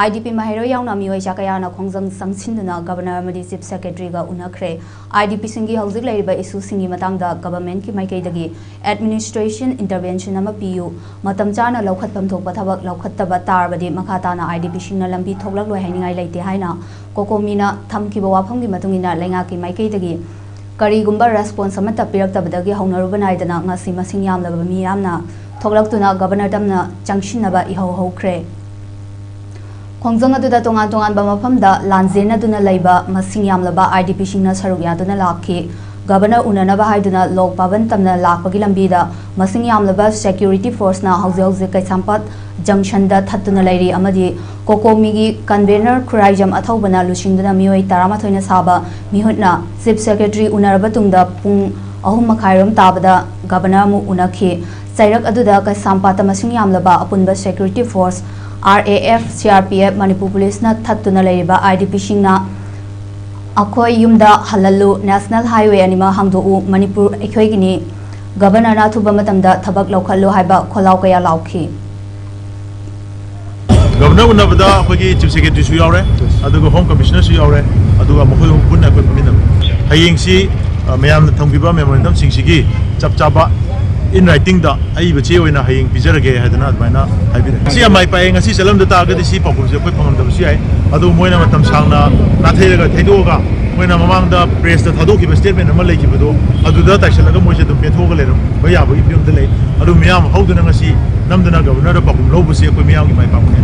IDP maheiroi yaona meeoicha kayana khongjang changsinduna Governor amadi Chief Secretary ga unakhre IDP singi hauzik laiba issue singi matangda government ki maikaidagi administration intervention ama piu matam chana laukhatpam thokpa thabak laukhattaba tarbadi makhatana IDP singna lambi thoklak loi hainingai leite haina kokomina thamkiba wafamgi matungina lenga ki maikaidagi karigumba response amata piraktabadagi haunaruba naidana ngasi masing yamlaba mi yamna thoklaktuna governor tamna changsindaba ihau haukhre khongjang aduda tongan tongan ba mafamda lanjena duna laiba masing yamlaba IDP singna saruk yaduna lakhi governor unanaba haiduna lok paban tamna lakpagi lambida masing yamlaba security force na hauze kaisampat junction da thattuna lairi amadi kokomi gi convener khuraijam athaubana lusingduna mioi 13 na saba mihutna chief secretary unaraba tungda pung ahum makhairam tabada governor mu unakhi chairak aduda kaisampata masing yamlaba apunba security force RAF, CRPF, Manipur Police na thattuna laiba IDP singna akhoi yumda halalu National Highway anima hangdou Manipur ekhoi gini Governor na thuba matamda thabak laukhallo haiba kholau kaya laukhi Governor unabada akhoi Chief Secretary su yaure aduga Home Commissioner su yaure aduga mokhoi punna ko paminam hayeng si mayam thangbiba memorandum singsigi chapchaba in writing da ai bache oina hayeng pizarage hadana admaina haibire si amai pae ngasi salam da ta ga si papum se khoi phamam da si ai adu moina matam sangna na thaiga thaidoga moina mamang da press da thadok ki statement ama lei ki bado adu da taisalaga moise dum pe thoga leram ba ya ba ipyum da lei adu miyam hauduna ngasi namdana governor da papum lo bu se khoi miyam ki mai papum ne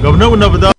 governor unabada